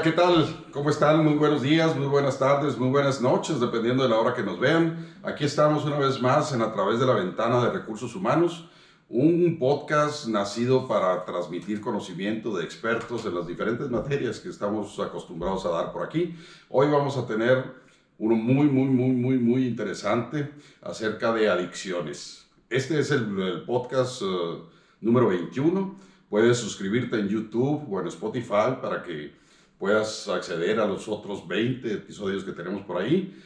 ¿qué tal? ¿Cómo están? Muy buenos días, muy buenas tardes, muy buenas noches, dependiendo de la hora que nos vean. Aquí estamos una vez más en A Través de la Ventana de Recursos Humanos, un podcast nacido para transmitir conocimiento de expertos en las diferentes materias que estamos acostumbrados a dar por aquí. Hoy vamos a tener uno muy interesante acerca de adicciones. Este es el podcast número 21. Puedes suscribirte en YouTube o en Spotify para que puedas acceder a los otros 20 episodios que tenemos por ahí.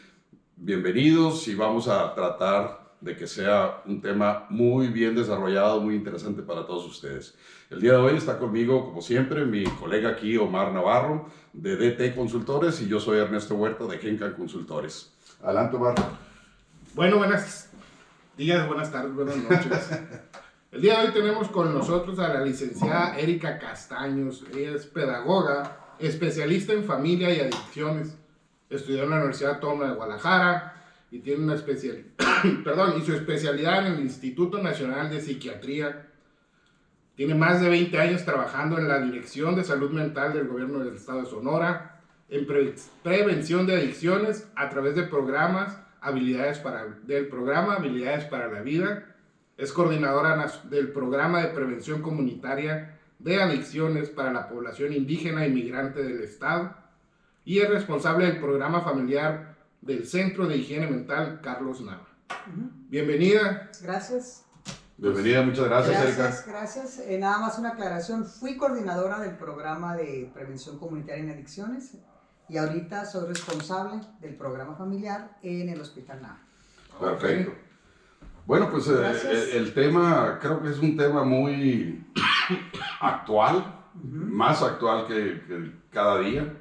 Bienvenidos y vamos a tratar de que sea un tema muy bien desarrollado, muy interesante para todos ustedes. El día de hoy está conmigo, como siempre, mi colega aquí, Omar Navarro, de DT Consultores, y yo soy Ernesto Huerta, de Gencan Consultores. Adelante, Omar. Bueno, buenos días, buenas tardes, buenas noches. El día de hoy tenemos con nosotros a la licenciada Erika Castaños. Ella es pedagoga, especialista en familia y adicciones. Estudió en la Universidad Autónoma de Guadalajara y tiene una y su especialidad en el Instituto Nacional de Psiquiatría. Tiene más de 20 años trabajando en la Dirección de Salud Mental del Gobierno del Estado de Sonora, en prevención de adicciones a través de del programa Habilidades para la Vida. Es coordinadora del programa de prevención comunitaria de adicciones para la población indígena y migrante del Estado y es responsable del programa familiar del Centro de Higiene Mental Carlos Nava. Bienvenida. Gracias. Bienvenida, muchas gracias, Erika. Gracias. Nada más una aclaración. Fui coordinadora del programa de prevención comunitaria en adicciones y ahorita soy responsable del programa familiar en el Hospital Nava. Perfecto. Bueno, pues el tema creo que es un tema muy actual, más actual que cada día.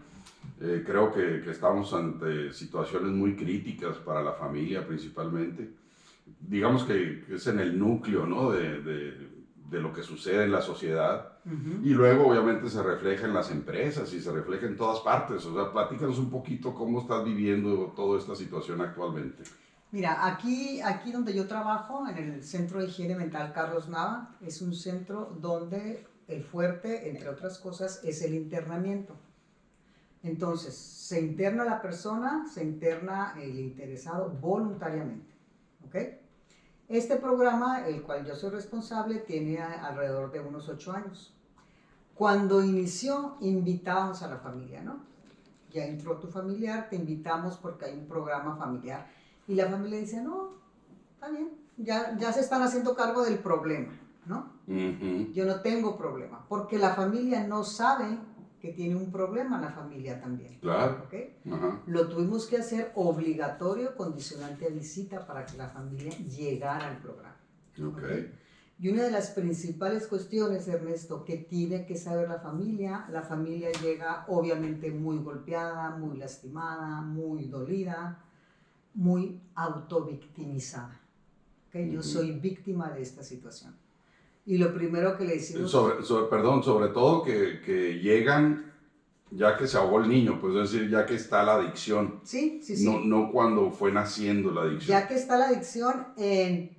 Creo que estamos ante situaciones muy críticas para la familia principalmente. Digamos que es en el núcleo, ¿no? de lo que sucede en la sociedad. Y luego obviamente se refleja en las empresas y se refleja en todas partes. O sea, platícanos un poquito cómo estás viviendo toda esta situación actualmente. Mira, aquí donde yo trabajo, en el Centro de Higiene Mental Carlos Nava, es un centro donde el fuerte, entre otras cosas, es el internamiento. Entonces, se interna la persona, se interna el interesado voluntariamente, ¿ok? Este programa, el cual yo soy responsable, tiene alrededor de unos 8 años. Cuando inició, invitábamos a la familia, ¿no? Ya entró tu familiar, te invitamos porque hay un programa familiar. Y la familia dice, no, está bien, ya se están haciendo cargo del problema, ¿no? Yo no tengo problema, porque la familia no sabe que tiene un problema, la familia también. Claro. ¿Okay? Lo tuvimos que hacer obligatorio, condicionante a visita para que la familia llegara al programa. Okay. Y una de las principales cuestiones, Ernesto, que tiene que saber la familia llega obviamente muy golpeada, muy lastimada, muy dolida, muy autovictimizada. ¿Okay? Yo soy víctima de esta situación. Y lo primero que le decimos... sobre todo que llegan ya que se ahogó el niño, pues es decir, ya que está la adicción. Sí. No cuando fue naciendo la adicción. Ya que está la adicción en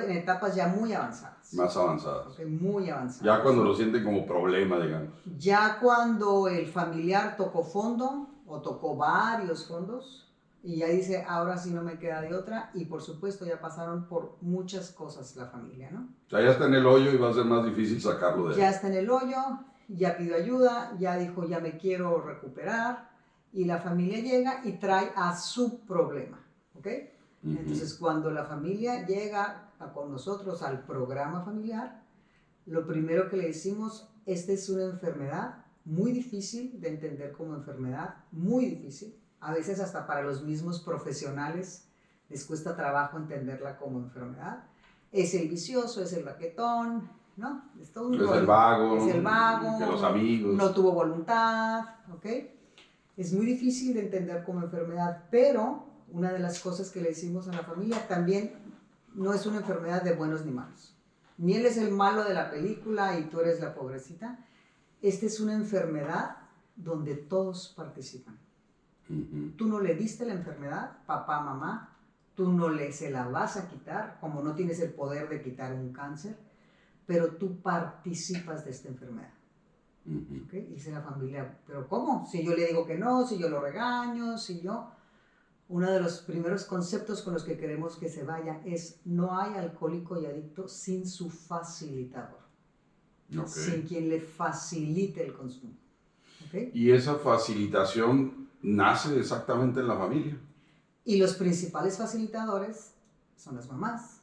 etapas ya muy avanzadas. Más avanzadas. Okay, muy avanzadas. Ya cuando lo sienten como problema, digamos. Ya cuando el familiar tocó fondo o tocó varios fondos y ya dice, ahora sí no me queda de otra, y por supuesto ya pasaron por muchas cosas la familia, ¿no? O sea, ya está en el hoyo y va a ser más difícil sacarlo de ahí. Ya está en el hoyo, ya pidió ayuda, ya dijo, ya me quiero recuperar, y la familia llega y trae a su problema, ¿ok? Entonces, cuando la familia llega con nosotros al programa familiar, lo primero que le decimos, esta es una enfermedad muy difícil de entender como enfermedad, muy difícil. A veces hasta para los mismos profesionales les cuesta trabajo entenderla como enfermedad. Es el vicioso, es el raquetón, ¿no? Es el vago. Es el vago. Que los amigos. No tuvo voluntad, ¿ok? Es muy difícil de entender como enfermedad, pero una de las cosas que le decimos a la familia también no es una enfermedad de buenos ni malos. Ni él es el malo de la película y tú eres la pobrecita. Esta es una enfermedad donde todos participan. Tú no le diste la enfermedad, papá, mamá, tú no se la vas a quitar, como no tienes el poder de quitar un cáncer, pero tú participas de esta enfermedad. ¿Okay? Y dice la familia, ¿pero cómo? Si yo le digo que no, si yo lo regaño, si yo... Uno de los primeros conceptos con los que queremos que se vaya es no hay alcohólico y adicto sin su facilitador, sin quien le facilite el consumo. ¿Okay? Y esa facilitación nace exactamente en la familia. Y los principales facilitadores son las mamás,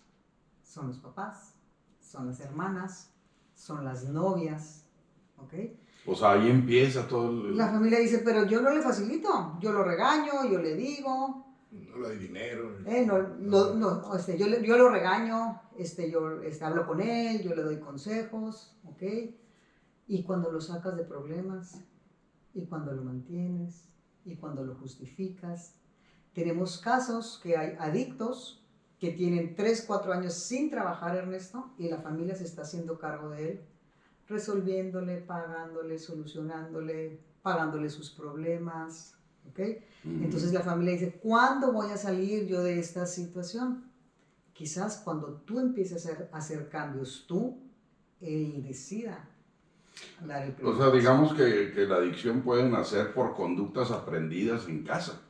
son los papás, son las hermanas, son las novias. ¿Okay? O sea, ahí empieza todo La familia dice, pero yo no le facilito, yo lo regaño, yo le digo. No le doy dinero. Yo lo regaño, yo hablo con él, yo le doy consejos, ¿ok? Y cuando lo sacas de problemas, y cuando lo mantienes, y cuando lo justificas. Tenemos casos que hay adictos que tienen 3, 4 años sin trabajar, Ernesto, y la familia se está haciendo cargo de él, resolviéndole, pagándole, solucionándole, pagándole sus problemas, ¿ok? Entonces la familia dice, ¿cuándo voy a salir yo de esta situación? Quizás cuando tú empieces a hacer cambios él decida dar el primer O sea, paso. digamos que la adicción puede nacer por conductas aprendidas en casa.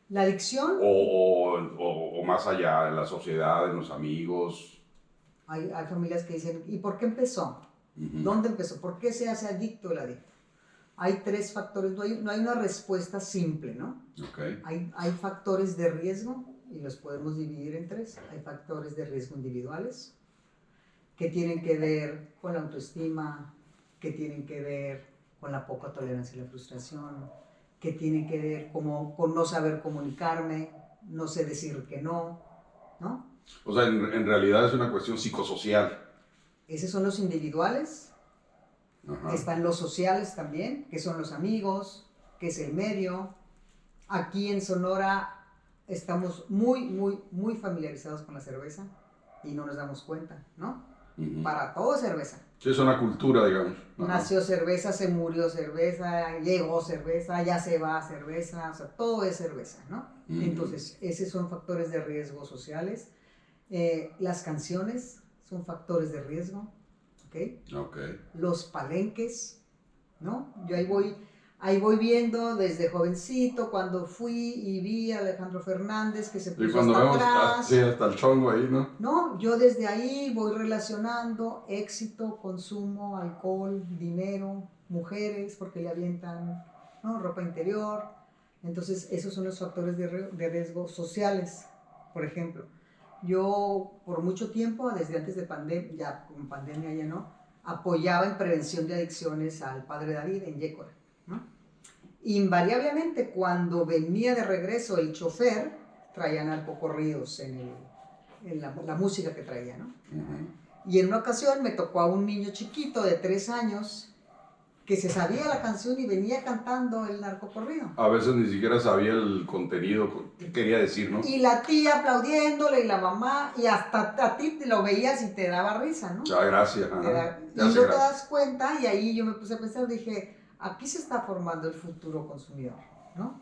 La adicción... O más allá, en la sociedad, en los amigos. Hay familias que dicen, ¿y por qué empezó? ¿Dónde empezó? ¿Por qué se hace adicto el adicto? Hay 3 factores, no hay una respuesta simple, ¿no? Okay. Hay factores de riesgo y los podemos dividir en 3. Hay factores de riesgo individuales que tienen que ver con la autoestima, que tienen que ver con la poca tolerancia a la frustración, que tienen que ver con no saber comunicarme, no sé decir que no, ¿no? O sea, en realidad es una cuestión psicosocial. Esos son los individuales. Ajá. Están los sociales también, que son los amigos, que es el medio. Aquí en Sonora estamos muy familiarizados con la cerveza y no nos damos cuenta, ¿no? Para todo es cerveza. Sí, es una cultura, digamos. Ajá. Nació cerveza, se murió cerveza, llegó cerveza, ya se va cerveza, o sea, todo es cerveza, ¿no? Entonces, esos son factores de riesgo sociales. Las canciones son factores de riesgo. ¿Okay? Los palenques, ¿no? Yo ahí voy viendo desde jovencito, cuando fui y vi a Alejandro Fernández que se puso y cuando hasta vemos atrás. Sí, hasta el chongo ahí, ¿no? No, yo desde ahí voy relacionando éxito, consumo, alcohol, dinero, mujeres, porque le avientan, ¿no? Ropa interior. Entonces, esos son los factores de riesgo sociales, por ejemplo. Yo por mucho tiempo, desde antes de pandemia, ya con pandemia ya no, apoyaba en prevención de adicciones al Padre David en Yécora, ¿no? Invariablemente cuando venía de regreso el chofer, traía narcocorridos en la música que traía, ¿no? Y en una ocasión me tocó a un niño chiquito de 3 años que se sabía la canción y venía cantando el narcocorrido. A veces ni siquiera sabía el contenido que quería decir, ¿no? Y la tía aplaudiéndole y la mamá, y hasta a ti te lo veías y te daba risa, ¿no? Ah, gracias. Y no te das cuenta, y ahí yo me puse a pensar, dije, aquí se está formando el futuro consumidor, ¿no?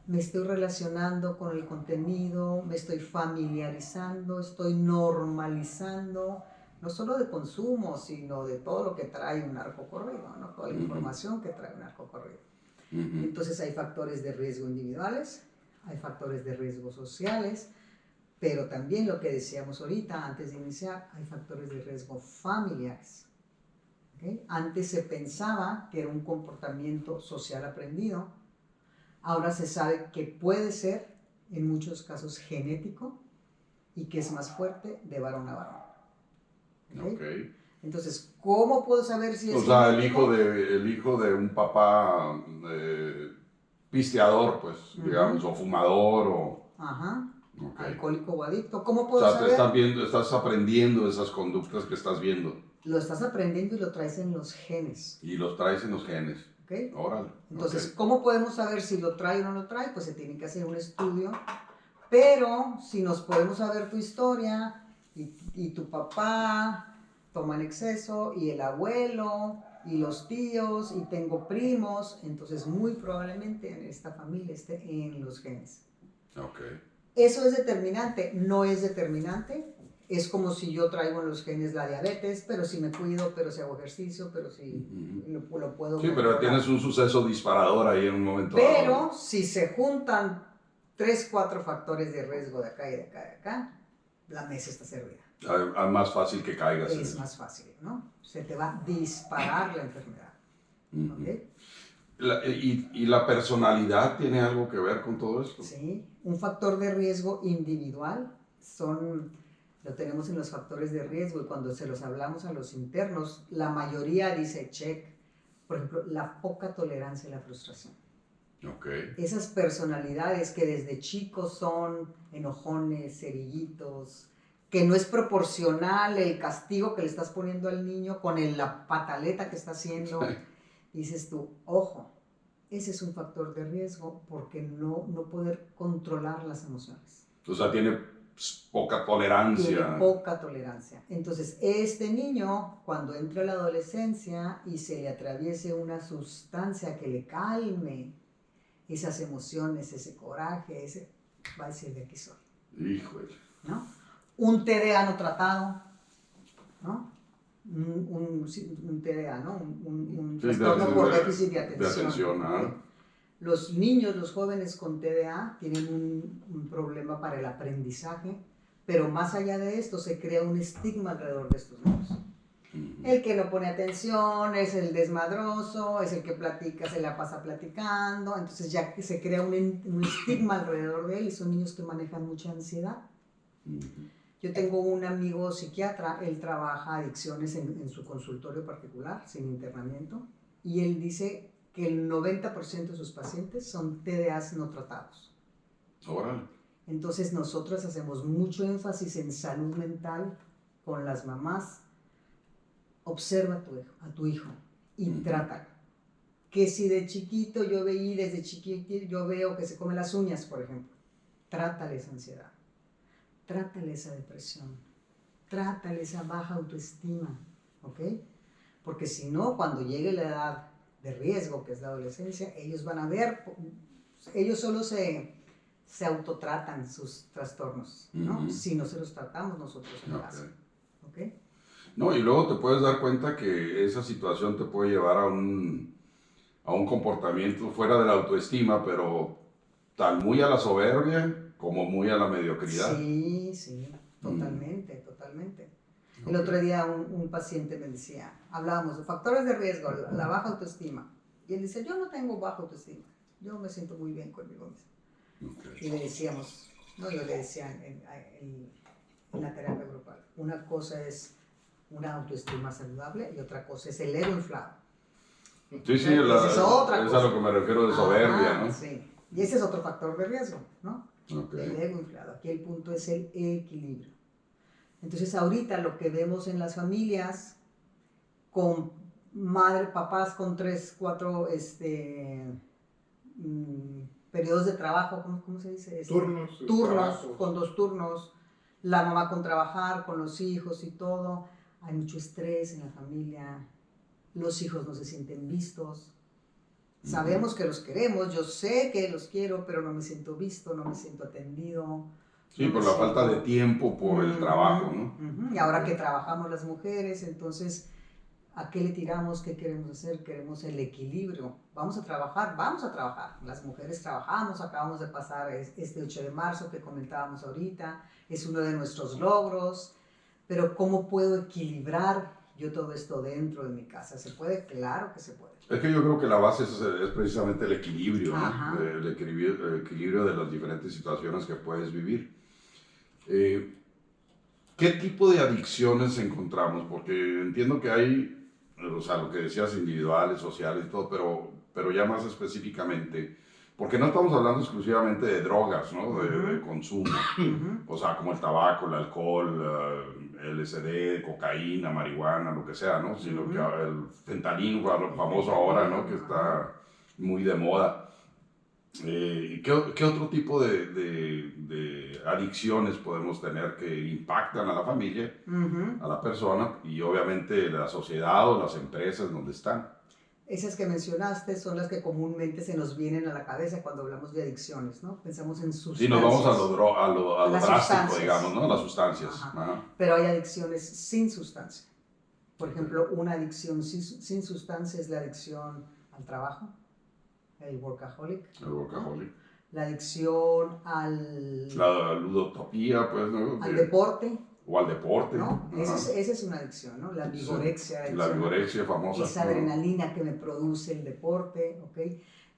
Me estoy relacionando con el contenido, me estoy familiarizando, estoy normalizando, no solo de consumo, sino de todo lo que trae un narcocorrido, ¿no? Toda la información que trae un narcocorrido. Entonces hay factores de riesgo individuales, hay factores de riesgo sociales, pero también lo que decíamos ahorita antes de iniciar, hay factores de riesgo familiares. ¿Okay? Antes se pensaba que era un comportamiento social aprendido, ahora se sabe que puede ser, en muchos casos, genético y que es más fuerte de varón a varón. ¿Okay? Entonces, ¿cómo puedo saber si es O sea, genético? el hijo de un papá pisteador, pues, digamos, o fumador, o... Ajá. Okay. Alcohólico o adicto. ¿Cómo puedo saber? Estás aprendiendo esas conductas que estás viendo. Lo estás aprendiendo y lo traes en los genes. Y los traes en los genes. ¿Okay? Órale. Entonces, ¿cómo podemos saber si lo trae o no lo trae? Pues se tiene que hacer un estudio. Pero si nos podemos saber tu historia y tu papá toma en exceso y el abuelo y los tíos y tengo primos, entonces muy probablemente en esta familia esté en los genes. Okay. ¿Eso es determinante? No es determinante. es como si yo traigo en los genes la diabetes, pero si me cuido, pero si hago ejercicio, pero si lo puedo... Sí, pero tienes un suceso disparador ahí en un momento Pero dado. si se juntan 3, 4 factores de riesgo de acá y de acá y de acá, la mesa está servida. Es más fácil que caigas. Es más fácil, ¿no? Se te va a disparar la enfermedad. ¿Okay? ¿Y la personalidad tiene algo que ver con todo esto? Sí, un factor de riesgo individual lo tenemos en los factores de riesgo y cuando se los hablamos a los internos, la mayoría dice check. Por ejemplo, la poca tolerancia a la frustración. Okay. Esas personalidades que desde chicos son enojones, cerillitos, que no es proporcional el castigo que le estás poniendo al niño con la pataleta que está haciendo. Dices tú, ojo, ese es un factor de riesgo porque no poder controlar las emociones. O sea, tiene poca tolerancia. Tiene poca tolerancia. Entonces, este niño, cuando entra a la adolescencia y se le atraviese una sustancia que le calme esas emociones, ese coraje, va a decir, de aquí soy. Híjole. ¿No? Un TDA no tratado, ¿no? Un TDA, ¿no? Un trastorno por déficit de atención. Los niños, los jóvenes con TDA tienen un problema para el aprendizaje, pero más allá de esto se crea un estigma alrededor de estos niños. El que no pone atención es el desmadroso, es el que platica, se la pasa platicando, entonces ya que se crea un estigma alrededor de él y son niños que manejan mucha ansiedad. Yo tengo un amigo psiquiatra, él trabaja adicciones en su consultorio particular, sin internamiento, y él dice que el 90% de sus pacientes son TDAs no tratados. Órale. Entonces nosotros hacemos mucho énfasis en salud mental con las mamás. Observa a tu hijo y trátalo. Que si de chiquito desde chiquito yo veo que se come las uñas, por ejemplo, trátale esa ansiedad, trátale esa depresión, trátale esa baja autoestima, ¿ok? Porque si no, cuando llegue la edad de riesgo, que es la adolescencia, ellos van a ver, ellos solo se autotratan sus trastornos, ¿no? Si no se los tratamos nosotros en casa, ¿ok? No, y luego te puedes dar cuenta que esa situación te puede llevar a un comportamiento fuera de la autoestima, pero tan muy a la soberbia como muy a la mediocridad. Sí, totalmente, totalmente. El otro día un paciente me decía, hablábamos de factores de riesgo, la baja autoestima. Y él dice, yo no tengo baja autoestima, yo me siento muy bien conmigo mismo. Y le decíamos, yo le decía en la terapia grupal, una cosa es una autoestima saludable y otra cosa es el ego inflado. Sí, es a lo que me refiero de soberbia, ¿no? Sí, y ese es otro factor de riesgo, ¿no? Okay. El ego inflado. Aquí el punto es el equilibrio. Entonces ahorita lo que vemos en las familias con papás con 3, 4 periodos de trabajo, ¿cómo se dice? Turnos, con 2 turnos, la mamá con trabajar, con los hijos y todo. Hay mucho estrés en la familia, los hijos no se sienten vistos. Sabemos que los queremos, yo sé que los quiero, pero no me siento visto, no me siento atendido. Sí, por la falta de tiempo, por el trabajo, ¿no? Y ahora que trabajamos las mujeres, entonces, ¿a qué le tiramos? ¿Qué queremos hacer? Queremos el equilibrio. Vamos a trabajar. Las mujeres trabajamos, acabamos de pasar este 8 de marzo que comentábamos ahorita, es uno de nuestros logros. Pero ¿cómo puedo equilibrar yo todo esto dentro de mi casa? ¿Se puede? Claro que se puede. Es que yo creo que la base es precisamente el equilibrio, ¿no? El equilibrio de las diferentes situaciones que puedes vivir. ¿Qué tipo de adicciones encontramos? Porque entiendo que hay, o sea, lo que decías, individuales, sociales y todo, pero ya más específicamente, porque no estamos hablando exclusivamente de drogas, ¿no? De consumo, o sea, como el tabaco, el alcohol, LSD, cocaína, marihuana, lo que sea, ¿no? Sino que el fentanilo, famoso ahora, ¿no? Que está muy de moda. ¿Qué otro tipo de adicciones podemos tener que impactan a la familia, a la persona y obviamente la sociedad o las empresas donde están? Esas que mencionaste son las que comúnmente se nos vienen a la cabeza cuando hablamos de adicciones, ¿no? Pensamos en sustancias. Sí, nos vamos a lo Las drástico, sustancias. digamos, ¿no? Las sustancias. Ajá. Ajá. Pero hay adicciones sin sustancia. Por ejemplo, una adicción sin sustancia es la adicción al trabajo, el workaholic. El workaholic. La adicción al La ludotopía, pues, ¿no? al deporte. O al deporte. ¿No? Ajá. Esa es una adicción, ¿no? La vigorexia. Sí. La vigorexia famosa. Esa adrenalina que me produce el deporte, ¿ok?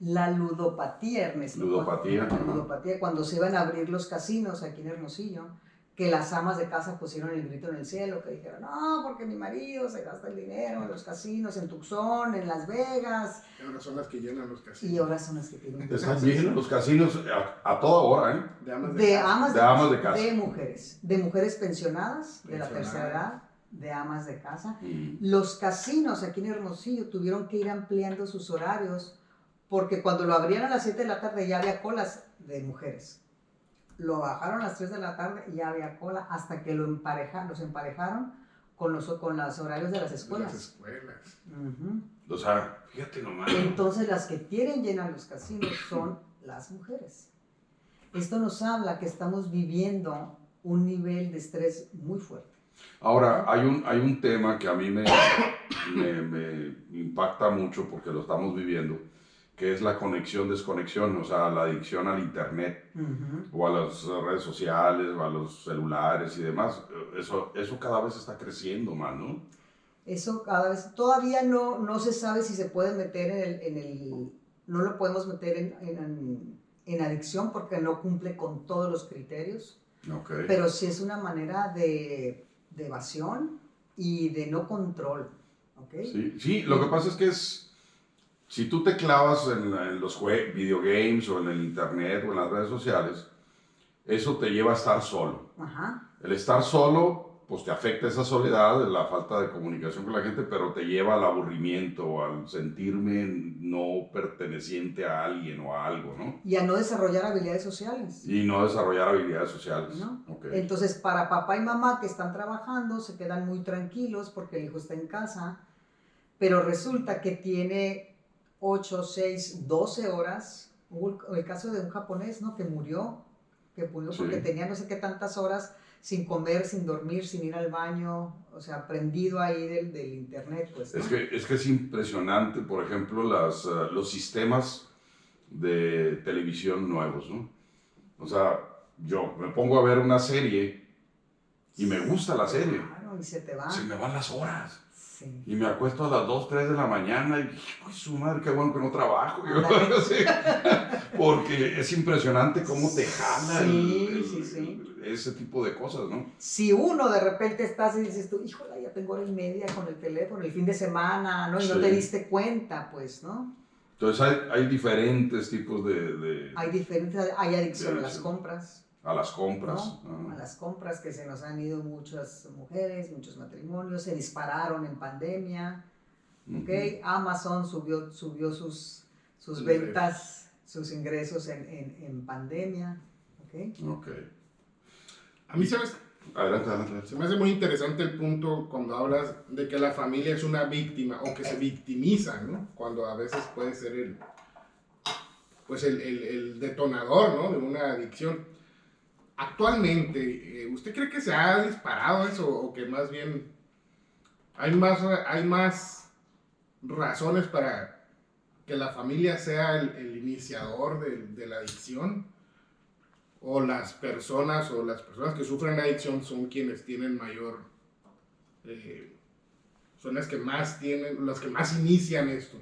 La ludopatía, Ernesto. Ludopatía. La ludopatía, cuando se iban a abrir los casinos aquí en Hermosillo, que las amas de casa pusieron el grito en el cielo, que dijeron, no, porque mi marido se gasta el dinero en los casinos, en Tucson, en Las Vegas. Y ahora son las que llenan los casinos. Y ahora son las que tienen. Están llenos los casinos a toda hora, ¿eh? De amas de casa. De mujeres pensionadas, de la tercera edad, de amas de casa. Mm. Los casinos aquí en Hermosillo tuvieron que ir ampliando sus horarios porque cuando lo abrían a las 7 de la tarde ya había colas de mujeres. Lo bajaron a las 3 de la tarde y ya había cola hasta que los emparejaron con los horarios de las escuelas. De las escuelas. Uh-huh. O sea, fíjate nomás. Entonces las que tienen llenar los casinos son las mujeres. Esto nos habla que estamos viviendo un nivel de estrés muy fuerte. Ahora, hay un tema que a mí me impacta mucho porque lo estamos viviendo, que es la conexión-desconexión, o sea, la adicción al internet, o a las redes sociales, o a los celulares y demás. Eso cada vez está creciendo más, ¿no? Eso cada vez, todavía no se sabe si se puede meter no lo podemos meter en adicción porque no cumple con todos los criterios, Okay. pero sí es una manera de evasión y de no control, ¿ok? Sí, lo que pasa es que si tú te clavas en los videogames o en el internet o en las redes sociales, eso te lleva a estar solo. Ajá. El estar solo, pues te afecta esa soledad, la falta de comunicación con la gente, pero te lleva al aburrimiento, al sentirme no perteneciente a alguien o a algo, ¿no? Y a no desarrollar habilidades sociales. Y no desarrollar habilidades sociales. ¿No? Okay. Entonces, para papá y mamá que están trabajando, se quedan muy tranquilos porque el hijo está en casa, pero resulta que tiene 8, 6, 12 horas. Hubo el caso de un japonés, ¿no? Que murió porque tenía no sé qué tantas horas sin comer, sin dormir, sin ir al baño, o sea, prendido ahí del internet, pues, ¿no? Es que es impresionante, por ejemplo, los sistemas de televisión nuevos, ¿no? O sea, yo me pongo a ver una serie y me gusta la serie. Claro, y se te va. Se me van las horas. Sí. Y me acuesto a las 2, 3 de la mañana y, ¡ay, su madre, qué bueno que no trabajo! Porque es impresionante cómo te jala ese tipo de cosas, ¿no? Si uno de repente estás y dices tú, híjole, ya tengo hora y media con el teléfono, el fin de semana, ¿no? Y no te diste cuenta, pues, ¿no? Entonces hay diferentes tipos Hay adicción a las compras. A las compras. ¿No? A las compras, que se nos han ido muchas mujeres, muchos matrimonios, se dispararon en pandemia, ¿ok? Amazon subió sus ventas, sus ingresos en pandemia, ¿ok? Ok. A mí, ¿sabes? Adelante. Se me hace muy interesante el punto cuando hablas de que la familia es una víctima o que se victimiza, ¿no? Cuando a veces puede ser el detonador, ¿no? De una adicción. Actualmente, ¿usted cree que se ha disparado eso o que más bien hay más razones para que la familia sea el iniciador de la adicción? ¿O las personas que sufren adicción son quienes tienen mayor, son las que más inician esto?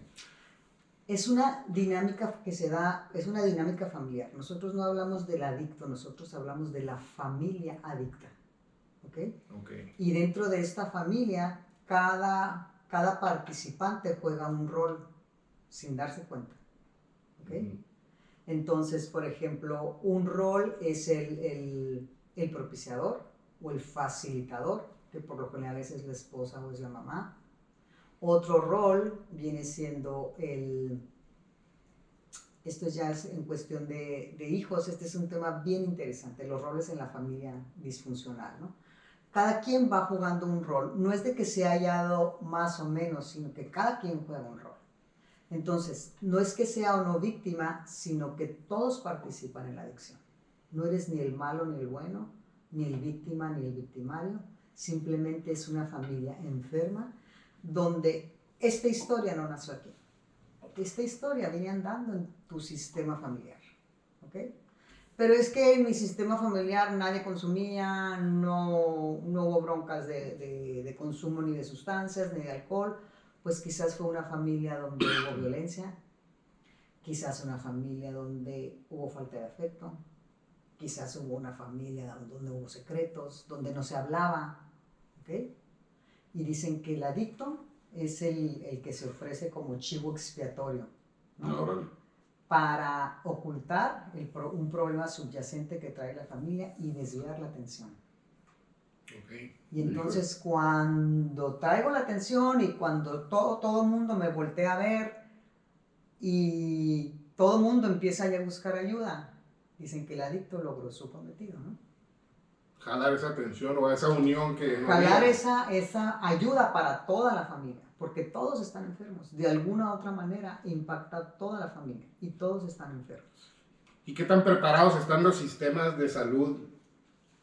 Es una dinámica que se da, es una dinámica familiar. Nosotros no hablamos del adicto, nosotros hablamos de la familia adicta, ¿ok? Y dentro de esta familia, cada participante juega un rol sin darse cuenta, ¿ok? Entonces, por ejemplo, un rol es el propiciador o el facilitador, que por lo general es la esposa o es la mamá. Otro rol viene siendo esto ya es en cuestión de hijos, este es un tema bien interesante, los roles en la familia disfuncional, ¿no? Cada quien va jugando un rol, no es de que se haya dado más o menos, sino que cada quien juega un rol. Entonces, no es que sea o no víctima, sino que todos participan en la adicción. No eres ni el malo ni el bueno, ni el víctima ni el victimario, simplemente es una familia enferma donde esta historia no nació aquí. Esta historia viene andando en tu sistema familiar, ¿ok? Pero es que en mi sistema familiar nadie consumía, no hubo broncas de consumo ni de sustancias, ni de alcohol, pues quizás fue una familia donde hubo violencia, quizás una familia donde hubo falta de afecto, quizás hubo una familia donde hubo secretos, donde no se hablaba, ¿ok? Y dicen que el adicto es el que se ofrece como chivo expiatorio, ¿no? Para ocultar un problema subyacente que trae la familia y desviar la atención. Okay. Y entonces cuando traigo la atención y cuando todo el mundo me voltea a ver y todo el mundo empieza a buscar ayuda, dicen que el adicto logró su cometido, ¿no? Jalar esa atención o esa unión que... Jalar esa ayuda para toda la familia, porque todos están enfermos. De alguna u otra manera impacta a toda la familia y todos están enfermos. ¿Y qué tan preparados están los sistemas de salud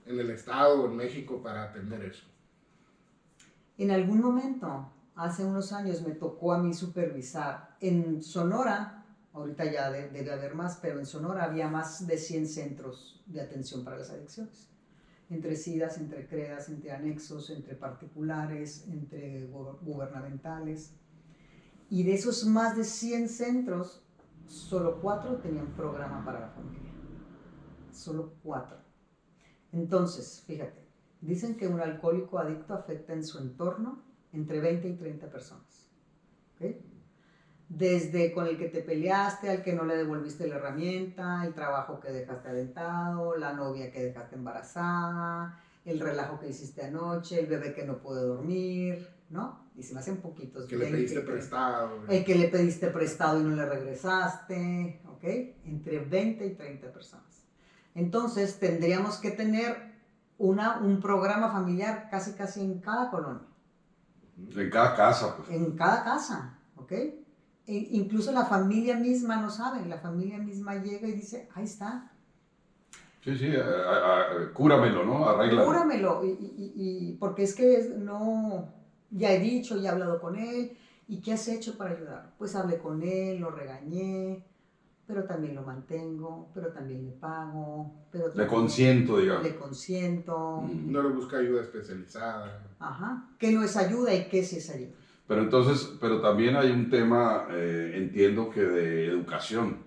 en el estado o en México para atender eso? En algún momento, hace unos años, me tocó a mí supervisar. En Sonora, ahorita ya debe haber más, pero en Sonora había más de 100 centros de atención para las adicciones. Entre SIDAs, entre CREAS, entre anexos, entre particulares, entre gubernamentales. Y de esos más de 100 centros, solo 4 tenían programa para la familia. Solo 4. Entonces, fíjate, dicen que un alcohólico adicto afecta en su entorno entre 20 y 30 personas. ¿Okay? Desde con el que te peleaste, al que no le devolviste la herramienta, el trabajo que dejaste aventado, la novia que dejaste embarazada, el relajo que hiciste anoche, el bebé que no puede dormir, ¿no? Y se me hacen poquitos. Que le pediste prestado. El que le pediste prestado y no le regresaste, ¿ok? Entre 20 y 30 personas. Entonces tendríamos que tener un programa familiar casi en cada colonia. En cada casa, pues. En cada casa, ¿ok? Incluso la familia misma no sabe, la familia misma llega y dice, ahí está. Sí, cúramelo, ¿no? Arréglalo. Cúramelo, porque es que no, ya he dicho, ya he hablado con él, ¿y qué has hecho para ayudar? Pues hablé con él, lo regañé, pero también lo mantengo, pero también le pago, pero le consiento, digamos. Le consiento. No le busca ayuda especializada. Ajá, ¿qué no es ayuda y qué sí es ayuda? Pero también hay un tema, entiendo que de educación.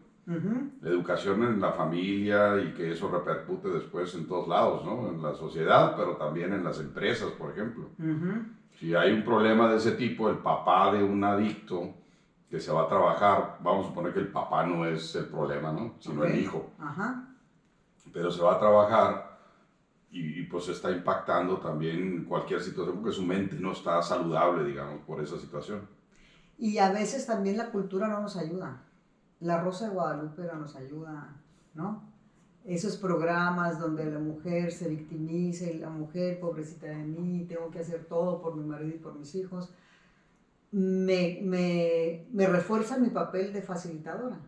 Educación en la familia y que eso repercute después en todos lados, ¿no? En la sociedad, pero también en las empresas, por ejemplo. Si hay un problema de ese tipo, el papá de un adicto que se va a trabajar, vamos a suponer que el papá no es el problema, ¿no? Sino el hijo. Pero se va a trabajar y pues está impactando también cualquier situación porque su mente no está saludable, digamos, por esa situación. Y a veces también la cultura no nos ayuda. La Rosa de Guadalupe no nos ayuda, ¿no? Esos programas donde la mujer se victimiza y la mujer, pobrecita de mí, tengo que hacer todo por mi marido y por mis hijos, me refuerza mi papel de facilitadora,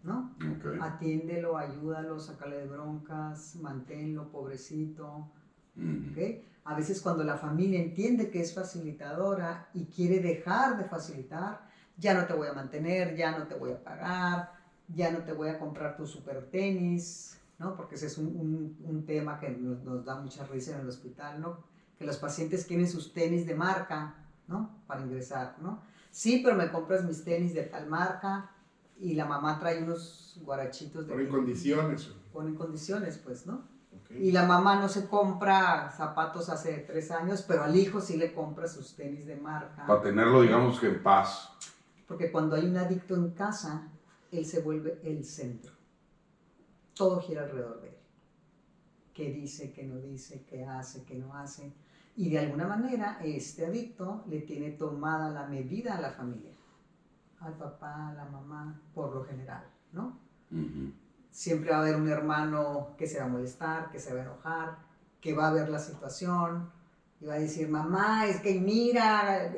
¿no? Okay. Atiéndelo, ayúdalo, sácale de broncas, manténlo, pobrecito, ¿ok? A veces cuando la familia entiende que es facilitadora y quiere dejar de facilitar, ya no te voy a mantener, ya no te voy a pagar, ya no te voy a comprar tu super tenis, ¿no? Porque ese es un tema que nos da mucha risa en el hospital, ¿no? Que los pacientes quieren sus tenis de marca, ¿no? Para ingresar, ¿no? Sí, pero me compras mis tenis de tal marca y la mamá trae unos guarachitos de... Ponen condiciones. Ponen condiciones, pues, ¿no? Okay. Y la mamá no se compra zapatos hace 3 años, pero al hijo sí le compra sus tenis de marca. Para tenerlo, digamos que en paz. Porque cuando hay un adicto en casa, él se vuelve el centro. Todo gira alrededor de él. ¿Qué dice, qué no dice, qué hace, qué no hace? Y de alguna manera, este adicto le tiene tomada la medida a la familia. Al papá, a la mamá, por lo general, ¿no? Siempre va a haber un hermano que se va a molestar, que se va a enojar, que va a ver la situación y va a decir, mamá, es que mira,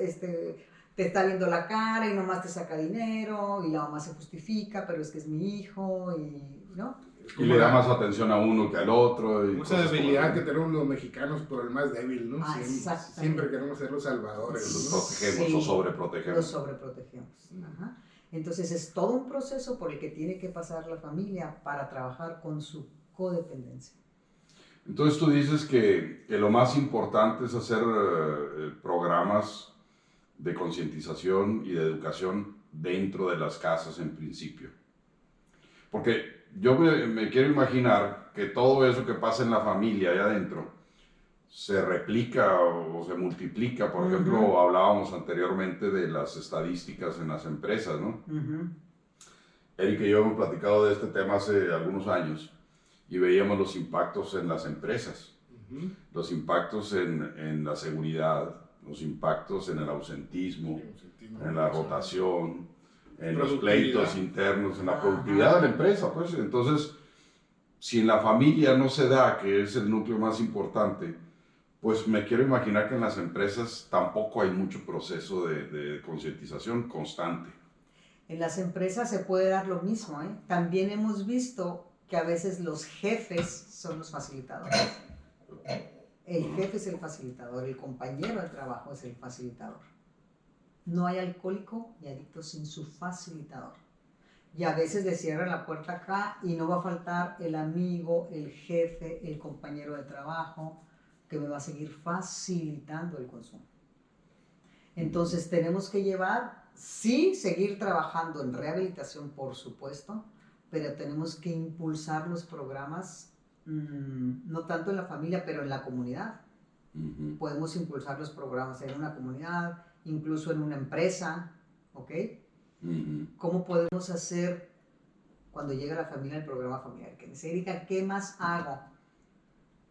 te está viendo la cara y nomás te saca dinero y la mamá se justifica, pero es que es mi hijo y, ¿no? Y le da más atención a uno que al otro. Y esa debilidad que tenemos los mexicanos por el más débil, ¿no? Exactamente. Siempre queremos ser los salvadores. Los ¿no? protegemos Sí, o sobreprotegemos. los sobreprotegemos. Ajá. Entonces es todo un proceso por el que tiene que pasar la familia para trabajar con su codependencia. Entonces tú dices que lo más importante es hacer programas de concientización y de educación dentro de las casas en principio. Porque yo me quiero imaginar que todo eso que pasa en la familia allá adentro se replica o se multiplica. Por ejemplo, hablábamos anteriormente de las estadísticas en las empresas, ¿no? Eric y yo hemos platicado de este tema hace algunos años y veíamos los impactos en las empresas, los impactos en la seguridad, los impactos en el ausentismo, en la rotación, en los pleitos internos, en la productividad de la empresa, pues. Entonces, si en la familia no se da, que es el núcleo más importante, pues me quiero imaginar que en las empresas tampoco hay mucho proceso de concientización constante. En las empresas se puede dar lo mismo, ¿eh? También hemos visto que a veces los jefes son los facilitadores. El jefe es el facilitador, el compañero de trabajo es el facilitador. No hay alcohólico y adicto sin su facilitador. Y a veces le cierran la puerta acá y no va a faltar el amigo, el jefe, el compañero de trabajo que me va a seguir facilitando el consumo. Entonces tenemos que seguir trabajando en rehabilitación, por supuesto, pero tenemos que impulsar los programas, no tanto en la familia, pero en la comunidad. Podemos impulsar los programas en una comunidad, incluso en una empresa, ¿ok? ¿Cómo podemos hacer cuando llega la familia el programa familiar? Que me dice, Erika, ¿qué más hago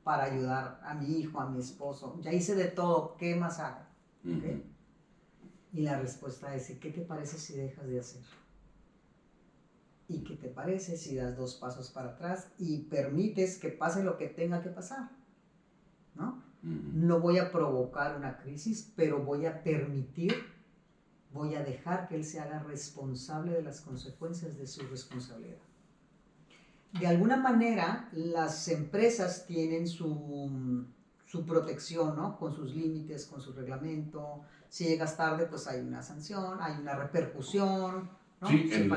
para ayudar a mi hijo, a mi esposo? Ya hice de todo, ¿qué más hago? ¿Okay? Y la respuesta es, ¿qué te parece si dejas de hacer? ¿Y qué te parece si das 2 pasos para atrás y permites que pase lo que tenga que pasar? ¿No? No voy a provocar una crisis, pero voy a dejar que él se haga responsable de las consecuencias de su responsabilidad. De alguna manera, las empresas tienen su protección, ¿no? Con sus límites, con su reglamento. Si llegas tarde, pues hay una sanción, hay una repercusión, ¿no? Sí, en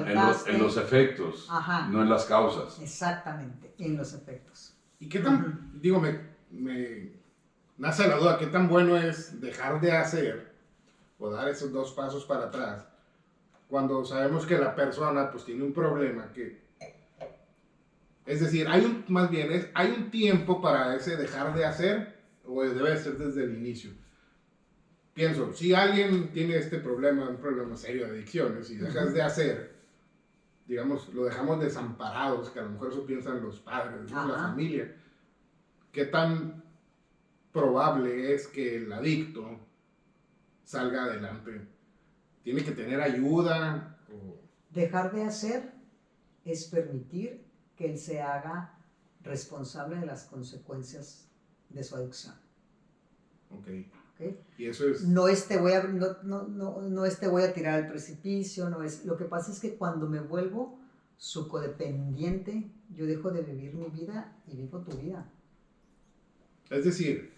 los efectos, no en las causas. Exactamente, en los efectos. ¿Y qué tan, digo, me nace la duda, qué tan bueno es dejar de hacer o dar esos 2 pasos para atrás cuando sabemos que la persona pues tiene un problema que... Es decir, hay un tiempo para ese dejar de hacer o debe ser desde el inicio. Pienso, si alguien tiene este problema, un problema serio de adicciones y dejas de hacer, digamos, lo dejamos desamparados, que a lo mejor eso piensan los padres, ¿no? La familia, ¿qué tan probable es que el adicto salga adelante? ¿Tiene que tener ayuda? Dejar de hacer es permitir que él se haga responsable de las consecuencias de su adicción. ¿Okay? Y eso es... No es te voy a tirar al precipicio, no es... Lo que pasa es que cuando me vuelvo su codependiente, yo dejo de vivir mi vida y vivo tu vida. Es decir,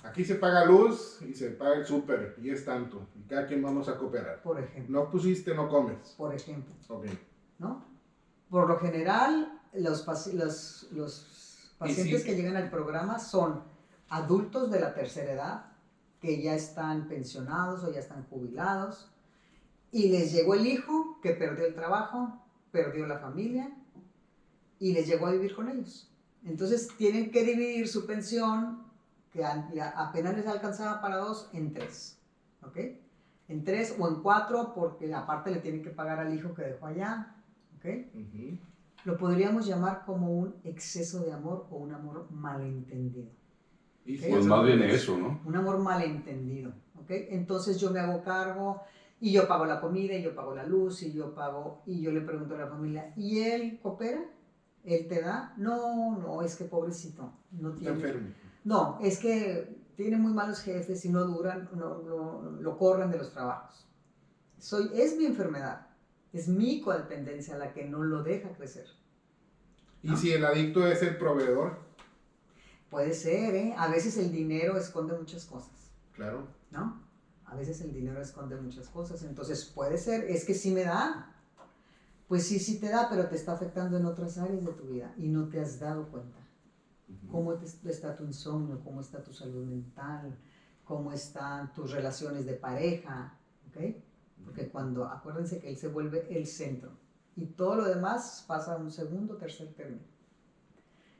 aquí se paga luz y se paga el súper y es tanto, y cada quien vamos a cooperar. Por ejemplo. No pusiste, no comes. Por ejemplo. Okay. ¿No? Por lo general, los pacientes que llegan al programa son adultos de la tercera edad, que ya están pensionados o ya están jubilados, y les llegó el hijo que perdió el trabajo, perdió la familia, y les llegó a vivir con ellos. Entonces tienen que dividir su pensión, que apenas les alcanzaba para 2, en 3. ¿Ok? En 3 o en 4, porque aparte le tienen que pagar al hijo que dejó allá. ¿Ok? Lo podríamos llamar como un exceso de amor o un amor malentendido. ¿Okay? Pues más bien eso, ¿no? Un amor malentendido. ¿Ok? Entonces yo me hago cargo y yo pago la comida y yo pago la luz y yo le pregunto a la familia, ¿y él coopera? ¿Él te da? No, es que pobrecito. No tiene. Está enfermo. No, es que tiene muy malos jefes y no duran, lo corren de los trabajos. Es mi enfermedad, es mi codependencia la que no lo deja crecer. ¿Y si el adicto es el proveedor? Puede ser, ¿eh? A veces el dinero esconde muchas cosas. Claro. ¿No? A veces el dinero esconde muchas cosas. Entonces puede ser, es que sí me da. Pues sí, sí te da, pero te está afectando en otras áreas de tu vida y no te has dado cuenta. ¿Cómo está tu insomnio? ¿Cómo está tu salud mental? ¿Cómo están tus relaciones de pareja? ¿Ok? Porque acuérdense que él se vuelve el centro y todo lo demás pasa a un segundo, tercer término.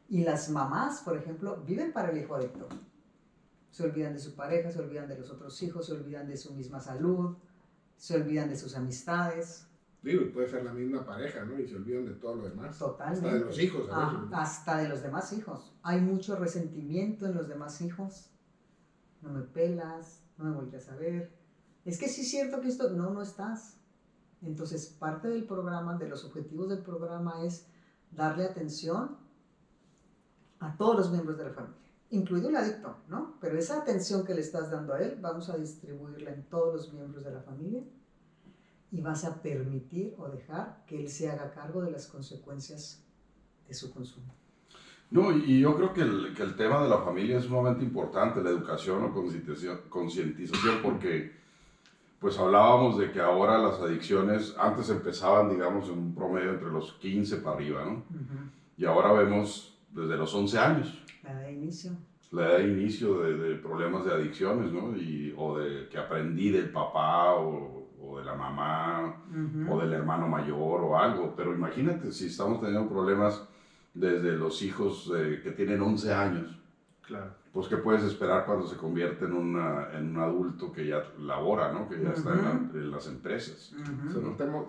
Y las mamás, por ejemplo, viven para el hijo adicto. Se olvidan de su pareja, se olvidan de los otros hijos, se olvidan de su misma salud, se olvidan de sus amistades. Digo, puede ser la misma pareja, ¿no? Y se olvidan de todo lo demás. Totalmente. Hasta de los hijos, a veces. Hasta de los demás hijos. Hay mucho resentimiento en los demás hijos. No me pelas, no me volteas a ver. Es que sí es cierto que esto, no estás. Entonces, parte del programa, de los objetivos del programa es darle atención a todos los miembros de la familia, incluido el adicto, ¿no? Pero esa atención que le estás dando a él, vamos a distribuirla en todos los miembros de la familia y vas a permitir o dejar que él se haga cargo de las consecuencias de su consumo. No, y yo creo que el tema de la familia es sumamente importante, la educación o concientización, porque pues hablábamos de que ahora las adicciones antes empezaban, digamos, en un promedio entre los 15 para arriba, ¿no? Y ahora vemos desde los 11 años. La edad de inicio. La edad de inicio de problemas de adicciones, ¿no? O de que aprendí del papá o de la mamá o del hermano mayor o algo. Pero imagínate si estamos teniendo problemas desde los hijos que tienen 11 años. Claro. Pues, ¿qué puedes esperar cuando se convierte en un adulto que ya labora, ¿no? Que ya está en las empresas.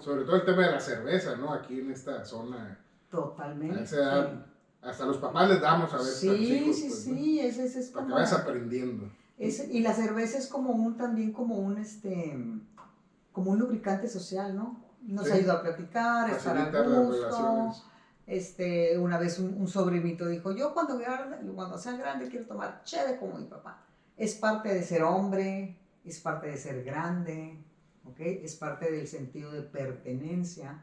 Sobre todo el tema de la cerveza, ¿no? Aquí en esta zona. Totalmente. A esa edad, hasta los papás les damos a veces a los hijos. Sí, pues, sí, ¿no? es para como... que vayas aprendiendo. Y la cerveza es como un lubricante social, ¿no? Nos ayuda a platicar, a estar a gusto. Una vez un sobrinito dijo, yo cuando sea grande quiero tomar cheve como mi papá. Es parte de ser hombre, es parte de ser grande, ¿ok? Es parte del sentido de pertenencia,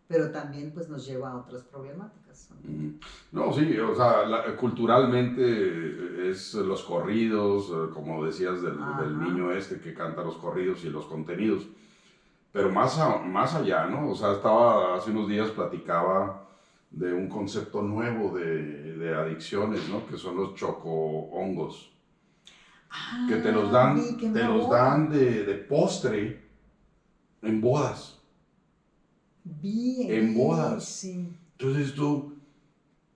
pero también pues nos lleva a otras problemáticas, ¿no? No, sí, o sea, culturalmente es los corridos, como decías del niño que canta los corridos y los contenidos, pero más allá, ¿no? O sea, hace unos días platicaba de un concepto nuevo de adicciones, ¿no? Que son los chocohongos, que te los dan de postre en bodas. En bodas. Sí. Entonces tú,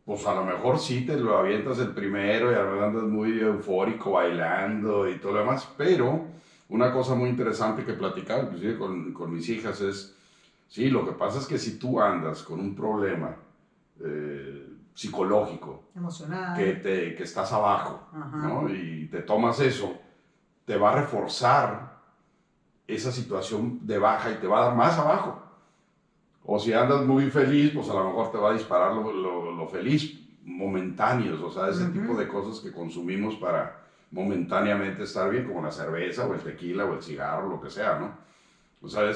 pues a lo mejor sí te lo avientas el primero y andas muy eufórico bailando y todo lo demás, pero una cosa muy interesante que platicaba inclusive con mis hijas es, sí, lo que pasa es que si tú andas con un problema psicológico, emocional, que estás abajo, ¿no? Y te tomas eso, te va a reforzar esa situación de baja y te va a dar más abajo. O si andas muy feliz, pues a lo mejor te va a disparar lo feliz, momentáneos, o sea, ese tipo de cosas que consumimos para momentáneamente estar bien, como la cerveza o el tequila o el cigarro, lo que sea, ¿no? O sea,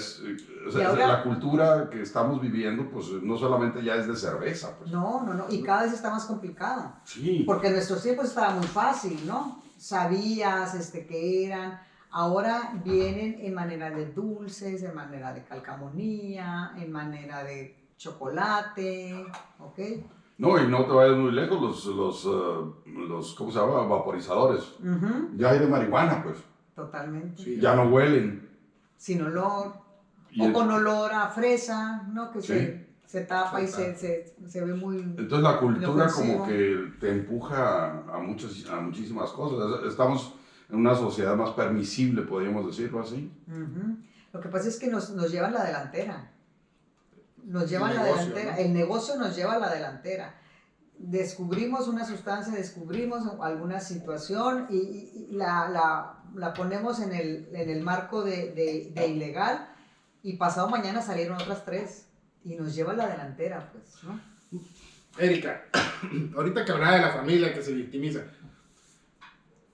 ahora, la cultura que estamos viviendo, pues no solamente ya es de cerveza. Pues. No, y cada vez está más complicado. Sí. Porque en nuestros tiempos estaba muy fácil, ¿no? Sabías qué eran. Ahora vienen en manera de dulces, en manera de calcamonía, en manera de chocolate, ¿ok? No, y no te vayas muy lejos, los ¿cómo se llama? Vaporizadores. Ya hay de marihuana, pues. Totalmente. Sí, ya no huelen. Sin olor. O con olor a fresa, ¿no? Que se tapa y se ve muy... Entonces la cultura como que te empuja a muchísimas cosas. Estamos en una sociedad más permisible, podríamos decirlo así. Lo que pasa es que nos llevan la delantera. Nos llevan la delantera. ¿No? El negocio nos lleva a la delantera. Descubrimos una sustancia, descubrimos alguna situación y la ponemos en el marco de ilegal y pasado mañana salieron otras 3 y nos lleva a la delantera, pues, ¿no? Erika, ahorita que hablaba de la familia que se victimiza,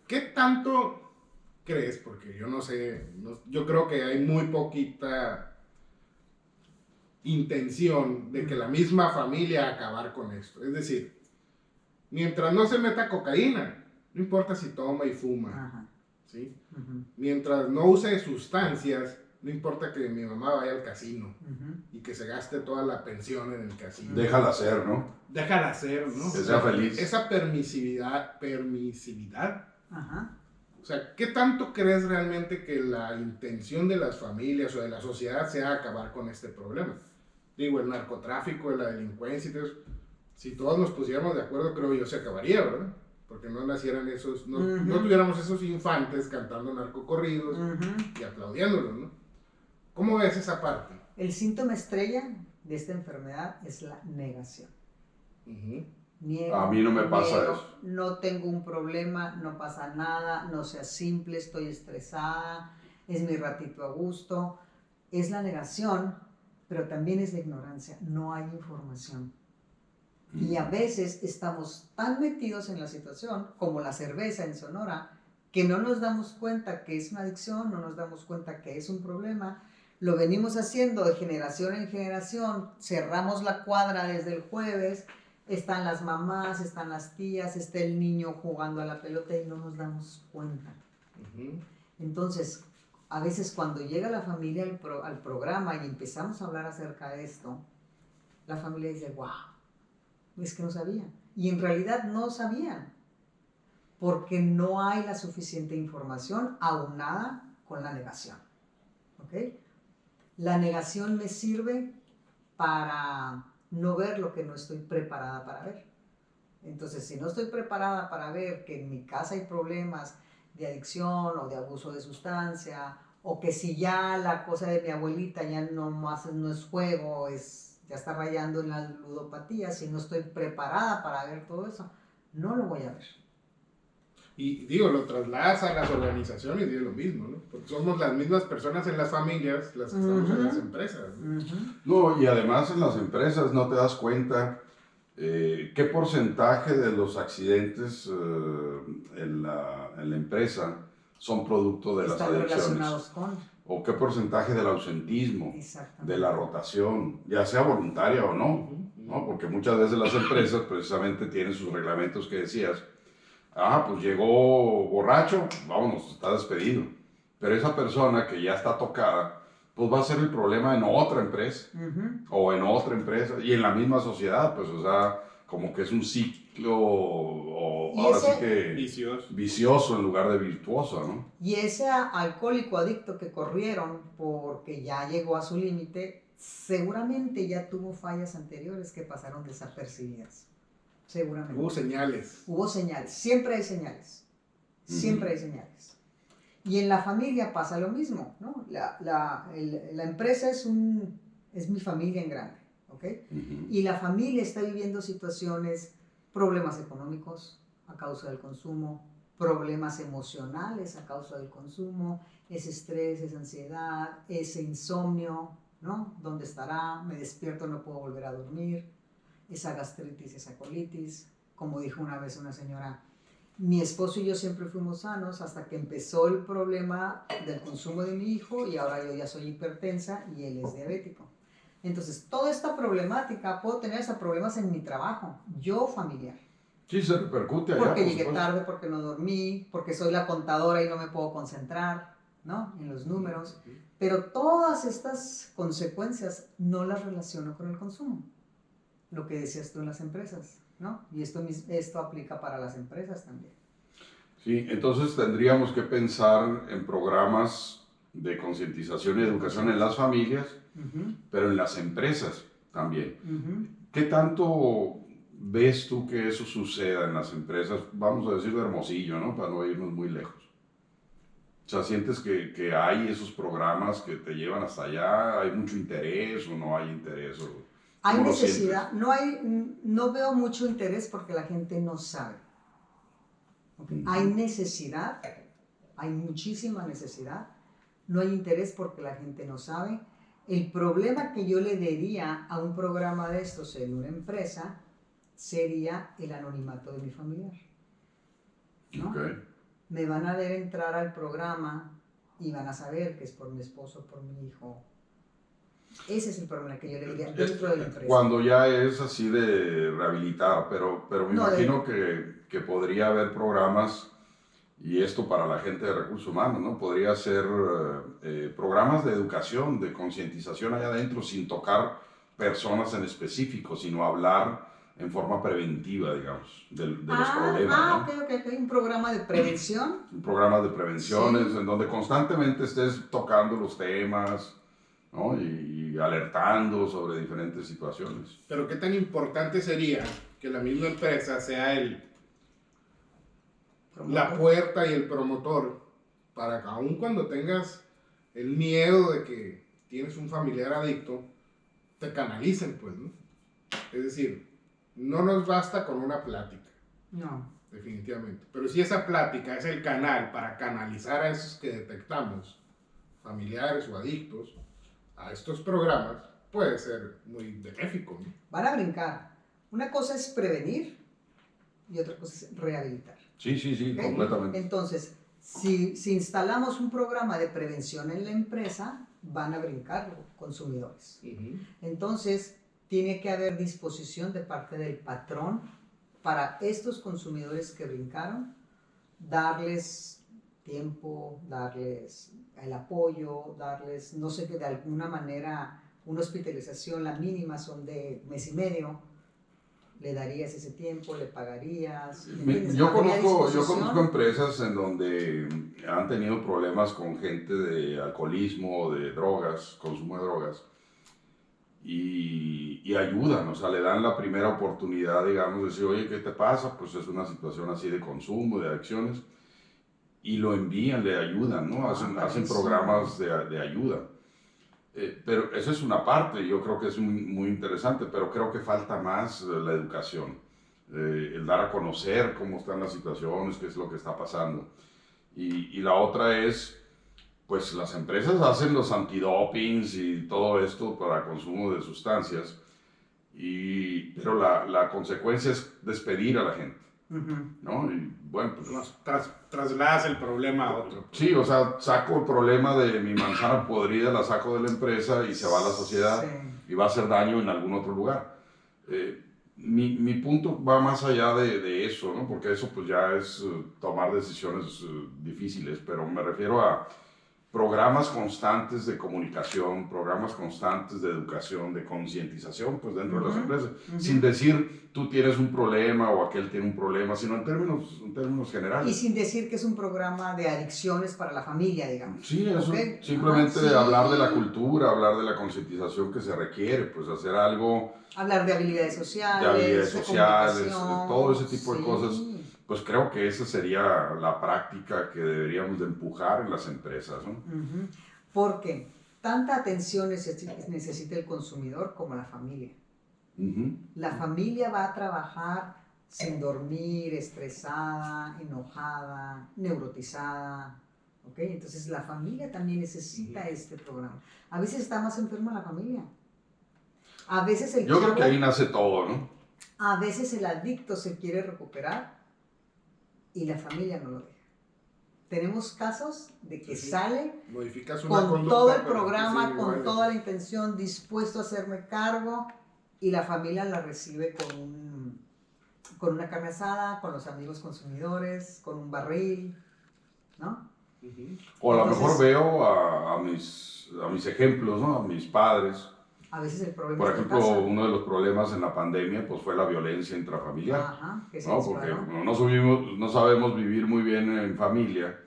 ¿qué crees, porque yo no sé, yo creo que hay muy poquita intención de que la misma familia acabar con esto. Es decir, mientras no se meta cocaína, no importa si toma y fuma, Ajá. ¿sí? Ujú. Mientras no use sustancias, no importa que mi mamá vaya al casino Ujú. y que se gaste toda la pensión en el casino. Déjala ser, ¿no? Déjala hacer, ¿no? Que sea feliz. Esa permisividad, Ajá. o sea, ¿qué tanto crees realmente que la intención de las familias o de la sociedad sea acabar con este problema? Digo, el narcotráfico, la delincuencia y todo eso, si todos nos pusiéramos de acuerdo, creo yo se acabaría, ¿verdad? Porque no nacieran esos, no, Ujú. no tuviéramos esos infantes cantando narcocorridos Ujú. y aplaudiéndolos, ¿no? ¿Cómo ves esa parte? El síntoma estrella de esta enfermedad es la negación. Ujú. Niego, A mí no me pasa niego, eso. no tengo un problema, no pasa nada, no sea simple, estoy estresada, es mi ratito a gusto. Es la negación, pero también es la ignorancia, no hay información. Y a veces estamos tan metidos en la situación, como la cerveza en Sonora, que no nos damos cuenta que es una adicción, no nos damos cuenta que es un problema. Lo venimos haciendo de generación en generación, cerramos la cuadra desde el jueves, están las mamás, están las tías, está el niño jugando a la pelota y no nos damos cuenta. Ujú. Entonces, a veces cuando llega la familia al programa y empezamos a hablar acerca de esto, la familia dice, wow, es que no sabían. Y en realidad no sabían, porque no hay la suficiente información aunada con la negación. ¿Ok? La negación me sirve para no ver lo que no estoy preparada para ver. Entonces, si no estoy preparada para ver que en mi casa hay problemas de adicción o de abuso de sustancia, o que si ya la cosa de mi abuelita ya no es juego, ya está rayando en la ludopatía, si no estoy preparada para ver todo eso, no lo voy a ver. Y digo, lo trasladas a las organizaciones y es lo mismo, ¿no? Porque somos las mismas personas en las familias las que estamos en las empresas, ¿no? No, y además en las empresas no te das cuenta qué porcentaje de los accidentes en la empresa son producto de las Están relacionados adicciones. con. O qué porcentaje del ausentismo, Exactamente. de la rotación, ya sea voluntaria o no, ¿no? Porque muchas veces las empresas precisamente tienen sus reglamentos que decías, pues llegó borracho, vámonos, está despedido. Pero esa persona que ya está tocada, pues va a ser el problema en otra empresa o en otra empresa y en la misma sociedad, pues, o sea, como que es un ciclo, o Y ahora ese- sí que vicioso en lugar de virtuoso, ¿no? Y ese alcohólico adicto que corrieron porque ya llegó a su límite, seguramente ya tuvo fallas anteriores que pasaron desapercibidas. Seguramente. Hubo señales. Hubo señales. Siempre hay señales. Siempre hay señales. Y en la familia pasa lo mismo, ¿no? La empresa es mi familia en grande, ¿ok? Y la familia está viviendo situaciones, problemas económicos a causa del consumo, problemas emocionales a causa del consumo, ese estrés, esa ansiedad, ese insomnio, ¿no? ¿Dónde estará? Me despierto, no puedo volver a dormir, esa gastritis, esa colitis. Como dijo una vez una señora, mi esposo y yo siempre fuimos sanos hasta que empezó el problema del consumo de mi hijo y ahora yo ya soy hipertensa y él es diabético. Entonces, toda esta problemática, puedo tener hasta problemas en mi trabajo, yo familiar. Sí, se repercute allá. Porque llegué tarde, porque no dormí, porque soy la contadora y no me puedo concentrar, ¿no? En los números. Pero todas estas consecuencias no las relaciono con el consumo. Lo que decías tú en las empresas, ¿no? Y esto aplica para las empresas también. Sí, entonces tendríamos que pensar en programas de concientización y educación en las familias, pero en las empresas también. ¿Qué tanto ves tú que eso suceda en las empresas? Vamos a decir de Hermosillo, ¿no? Para no irnos muy lejos. O sea, ¿sientes que hay esos programas que te llevan hasta allá? ¿Hay mucho interés o no hay interés? Hay necesidad, no veo mucho interés porque la gente no sabe. Okay. Hay necesidad, hay muchísima necesidad, no hay interés porque la gente no sabe. El problema que yo le daría a un programa de estos en una empresa sería el anonimato de mi familiar, ¿no? Okay. me van a ver entrar al programa y van a saber que es por mi esposo, por mi hijo. Ese es el problema que yo le diría dentro de la empresa. Cuando ya es así de rehabilitar, pero me No, imagino que podría haber programas, y esto para la gente de recursos humanos, ¿no? Podría ser programas de educación, de concientización allá adentro, sin tocar personas en específico, sino hablar en forma preventiva, digamos, de los problemas, ¿no? Ok. Un programa de prevención. Programas de prevenciones, Sí. en donde constantemente estés tocando los temas, ¿no? Y alertando sobre diferentes situaciones. Pero qué tan importante sería que la misma empresa sea la puerta y el promotor para que aun cuando tengas el miedo de que tienes un familiar adicto, te canalicen, pues, ¿no? Es decir, no nos basta con una plática. No. Definitivamente. Pero si esa plática es el canal para canalizar a esos que detectamos, familiares o adictos, a estos programas, puede ser muy benéfico, ¿no? Van a brincar. Una cosa es prevenir y otra cosa es rehabilitar. Sí, ¿Okay? Completamente. Entonces, si instalamos un programa de prevención en la empresa, van a brincar los consumidores. Entonces, tiene que haber disposición de parte del patrón para estos consumidores que brincaron, darles tiempo, darles el apoyo, darles, no sé, que de alguna manera una hospitalización, la mínima son de mes y medio, le darías ese tiempo, le pagarías. Yo conozco empresas en donde han tenido problemas con gente de alcoholismo, de drogas, consumo de drogas, y ayudan, o sea, le dan la primera oportunidad, digamos, de decir, oye, ¿qué te pasa? Pues es una situación así de consumo, de adicciones, y lo envían, le ayudan, ¿no? Hacen programas de ayuda. Pero eso es una parte, yo creo que es muy interesante, pero creo que falta más la educación, el dar a conocer cómo están las situaciones, qué es lo que está pasando. Y la otra es, pues las empresas hacen los antidopings y todo esto para consumo de sustancias, pero la consecuencia es despedir a la gente, ¿no? Y bueno, pues... trasladas el problema a otro. Sí, o sea, saco el problema de mi manzana podrida, la saco de la empresa y se va a la sociedad y va a hacer daño en algún otro lugar. Mi punto va más allá de eso, ¿no? Porque eso pues ya es tomar decisiones difíciles, pero me refiero a programas constantes de comunicación, programas constantes de educación, de concientización, pues dentro de las empresas, sin decir tú tienes un problema o aquel tiene un problema, sino en términos generales. Y sin decir que es un programa de adicciones para la familia, digamos. Sí, eso, simplemente hablar de la cultura, hablar de la concientización que se requiere, pues hacer algo... Hablar de habilidades sociales, todo ese tipo de cosas. Pues creo que esa sería la práctica que deberíamos de empujar en las empresas, ¿no? Porque tanta atención necesita el consumidor como la familia. La familia va a trabajar sin dormir, estresada, enojada, neurotizada, ¿ok? Entonces la familia también necesita este programa. A veces está más enferma la familia. A veces yo creo que ahí nace todo, ¿no? A veces el adicto se quiere recuperar y la familia no lo deja. Tenemos casos de que sale con todo el programa, con toda la intención, dispuesto a hacerme cargo, y la familia la recibe con una carne asada, con los amigos consumidores, con un barril, ¿no? O a lo mejor veo a mis ejemplos, ¿no? A mis padres. A veces el problema Por ejemplo, uno de los problemas en la pandemia pues, fue la violencia intrafamiliar. ¿No? Porque no sabemos vivir muy bien en familia,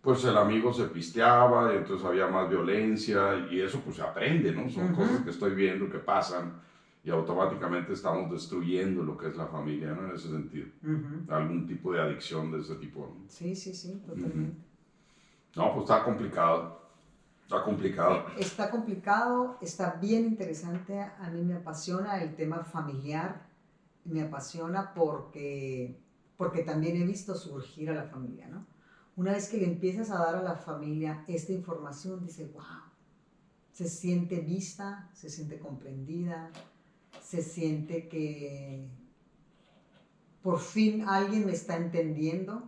pues el amigo se pisteaba y entonces había más violencia y eso pues se aprende, ¿no? Son cosas que estoy viendo que pasan y automáticamente estamos destruyendo lo que es la familia, ¿no? En ese sentido. Algún tipo de adicción de ese tipo, ¿no? Sí, totalmente. No, pues está complicado. Está complicado, está bien interesante. A mí me apasiona el tema familiar, me apasiona porque también he visto surgir a la familia, ¿no? Una vez que le empiezas a dar a la familia esta información, dice, wow, se siente vista, se siente comprendida, se siente que por fin alguien me está entendiendo,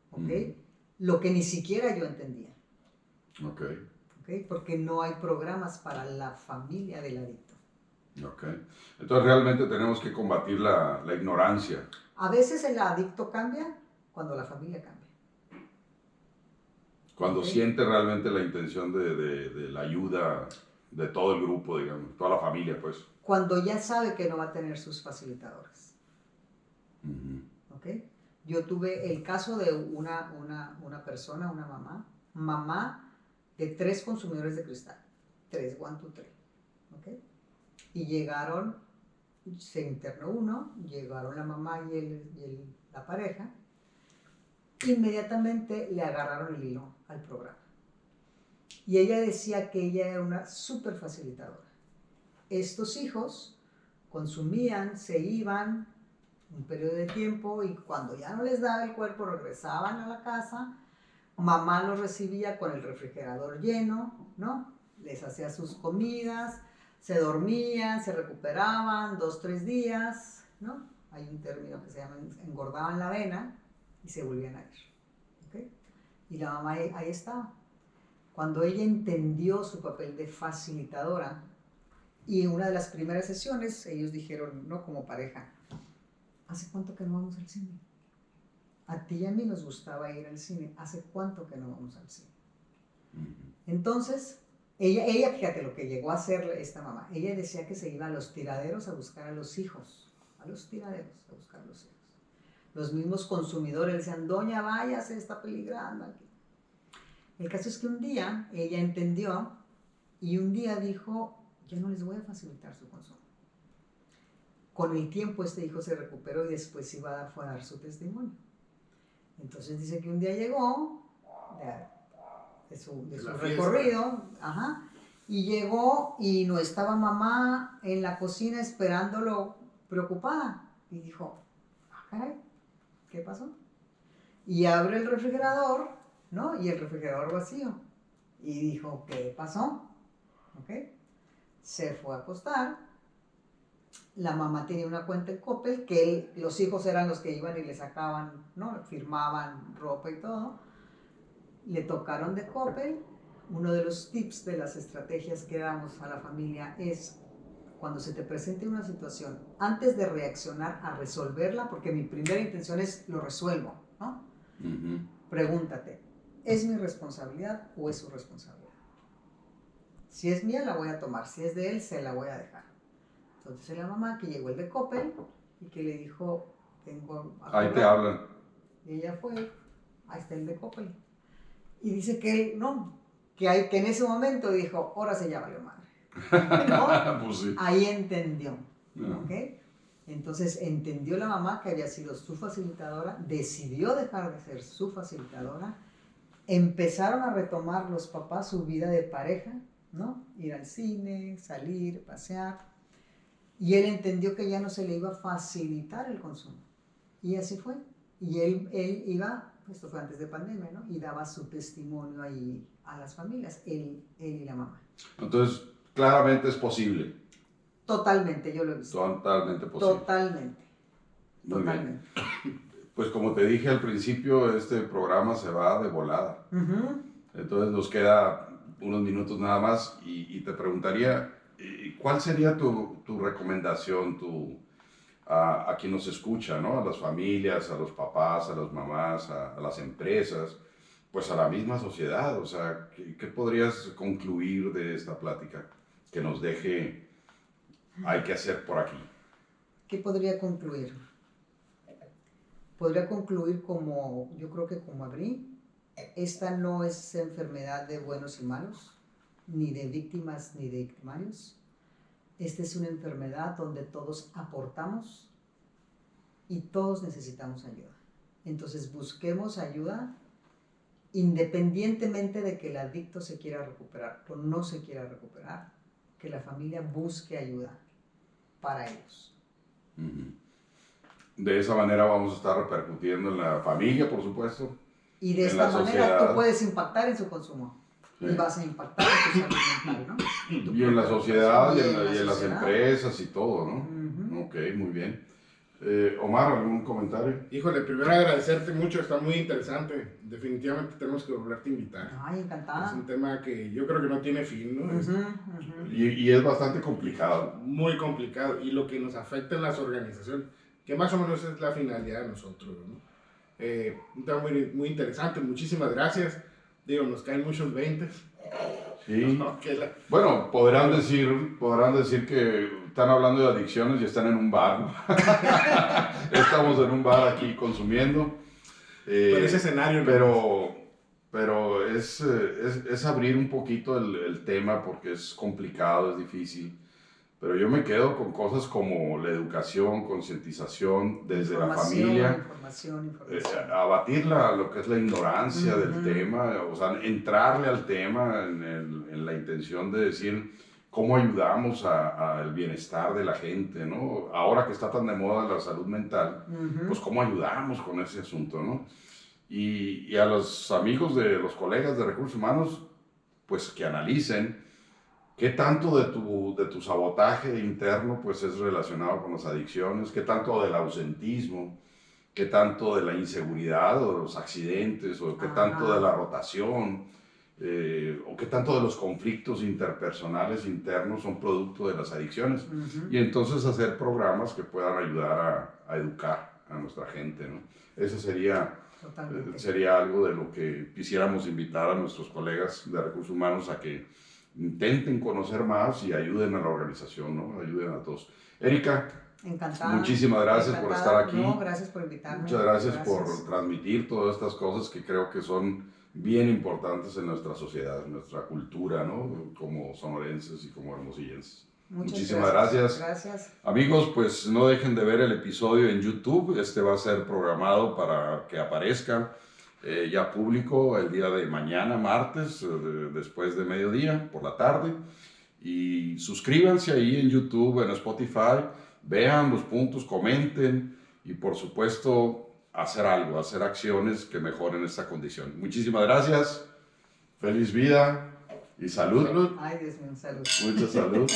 ¿ok? lo que ni siquiera yo entendía. Ok. ¿Ok? Porque no hay programas para la familia del adicto. Ok. Entonces realmente tenemos que combatir la ignorancia. A veces el adicto cambia cuando la familia cambia. Cuando Ok. siente realmente la intención de la ayuda de todo el grupo, digamos, toda la familia, pues. Cuando ya sabe que no va a tener sus facilitadores. Ujú. ¿Ok? Yo tuve el caso de una persona, una mamá de 3 consumidores de cristal. 3, 1, 2, 3. ¿Ok? Y llegaron, se internó uno, llegaron la mamá y la pareja, inmediatamente le agarraron el hilo al programa. Y ella decía que ella era una súper facilitadora. Estos hijos consumían, se iban un periodo de tiempo y cuando ya no les daba el cuerpo regresaban a la casa, mamá los recibía con el refrigerador lleno, ¿no? Les hacía sus comidas, se dormían, se recuperaban 2, 3 días, ¿no? Hay un término que se llama engordaban la vena y se volvían a ir, ¿ok? Y la mamá ahí estaba. Cuando ella entendió su papel de facilitadora, y en una de las primeras sesiones ellos dijeron, no, como pareja, ¿hace cuánto que no vamos al cine? A ti y a mí nos gustaba ir al cine, ¿hace cuánto que no vamos al cine? Entonces, ella, fíjate lo que llegó a hacer esta mamá, ella decía que se iba a los tiraderos a buscar a los hijos, a los tiraderos a buscar a los hijos. Los mismos consumidores decían, doña, vaya, se está peligrando aquí. El caso es que un día ella entendió y un día dijo, yo no les voy a facilitar su consumo. Con el tiempo este hijo se recuperó y después fue a dar su testimonio. Entonces dice que un día llegó de su recorrido, ajá, y llegó y no estaba mamá en la cocina esperándolo preocupada. Y dijo, caray, ¿qué pasó? Y abre el refrigerador, ¿no? Y el refrigerador vacío. Y dijo, ¿qué pasó? ¿Ok? Se fue a acostar. La mamá tenía una cuenta en Coppel, que los hijos eran los que iban y le sacaban, ¿no? Firmaban ropa y todo. Le tocaron de Coppel. Uno de los tips de las estrategias que damos a la familia es cuando se te presente una situación, antes de reaccionar a resolverla, porque mi primera intención es lo resuelvo, ¿no? Pregúntate, ¿es mi responsabilidad o es su responsabilidad? Si es mía, la voy a tomar. Si es de él, se la voy a dejar. Entonces la mamá que llegó el de Coppel y que le dijo, tengo a ahí te hablan. Y ella fue, ahí está el de Coppel. Y dice que él, no, que en ese momento dijo, ahora se llama la madre. ¿No? Pues sí. Ahí entendió, ¿ok? Entonces entendió la mamá que había sido su facilitadora, decidió dejar de ser su facilitadora, empezaron a retomar los papás su vida de pareja, ¿no? Ir al cine, salir, pasear, y él entendió que ya no se le iba a facilitar el consumo, y así fue, y él iba, esto fue antes de pandemia, ¿no? Y daba su testimonio ahí a las familias, él y la mamá. Entonces, claramente es posible. Totalmente, yo lo he visto. Totalmente posible. Totalmente. Muy Totalmente. bien. Pues como te dije al principio, este programa se va de volada. Entonces nos queda unos minutos nada más y te preguntaría, ¿cuál sería tu recomendación a quien nos escucha, ¿no? A las familias, a los papás, a las mamás, a las empresas, pues a la misma sociedad? O sea, ¿qué podrías concluir de esta plática que nos deje, hay que hacer por aquí? ¿Qué podría concluir? Podría concluir como, yo creo que como abrí, esta no es enfermedad de buenos y malos, ni de víctimas ni de victimarios. Esta es una enfermedad donde todos aportamos y todos necesitamos ayuda. Entonces busquemos ayuda independientemente de que el adicto se quiera recuperar o no se quiera recuperar, que la familia busque ayuda para ellos. De esa manera vamos a estar repercutiendo en la familia, por supuesto. Y de esta manera tú puedes impactar en su consumo. Sí. Y vas a impactar en tu salud mental, ¿no? Y en la sociedad y en las empresas y todo, ¿no? Ok, muy bien. Omar, ¿algún comentario? Híjole, primero agradecerte mucho, está muy interesante. Definitivamente tenemos que volverte a invitar. Ay, encantada. Es un tema que yo creo que no tiene fin, ¿no? Es Y es bastante complicado. muy complicado. Y lo que nos afecta en las organizaciones, que más o menos es la finalidad de nosotros, ¿no? Un tema muy, muy interesante, muchísimas gracias. Digo, nos caen muchos 20. Sí. No, Bueno, podrán decir que están hablando de adicciones y están en un bar, ¿no? Estamos en un bar aquí consumiendo. Pero ese escenario no. Pero es abrir un poquito el tema porque es complicado, es difícil. Pero yo me quedo con cosas como la educación, concientización desde la familia. Información. Abatir lo que es la ignorancia del tema, o sea, entrarle al tema en la intención de decir cómo ayudamos al bienestar de la gente, ¿no? Ahora que está tan de moda la salud mental, pues cómo ayudamos con ese asunto, ¿no? Y a los amigos de los colegas de recursos humanos, pues que analicen qué tanto de tu sabotaje interno pues es relacionado con las adicciones, qué tanto del ausentismo, qué tanto de la inseguridad o de los accidentes, o qué tanto de la rotación, o qué tanto de los conflictos interpersonales internos son producto de las adicciones. Y entonces hacer programas que puedan ayudar a educar a nuestra gente, ¿no? Eso sería algo de lo que quisiéramos invitar a nuestros colegas de recursos humanos a que intenten conocer más y ayuden a la organización, ¿no? Ayuden a todos. Erika, encantada. Muchísimas gracias por estar aquí. No, gracias por invitarme. Muchas gracias por transmitir todas estas cosas que creo que son bien importantes en nuestra sociedad, en nuestra cultura, ¿no? Como sonorenses y como hermosillenses. Muchísimas gracias. Amigos, pues no dejen de ver el episodio en YouTube. Este va a ser programado para que aparezca ya público el día de mañana, martes, después de mediodía, por la tarde. Y suscríbanse ahí en YouTube, en Spotify, vean los puntos, comenten y por supuesto hacer algo, hacer acciones que mejoren esta condición. Muchísimas gracias, feliz vida y salud. Salud. Ay, Dios mío, salud. Mucha salud.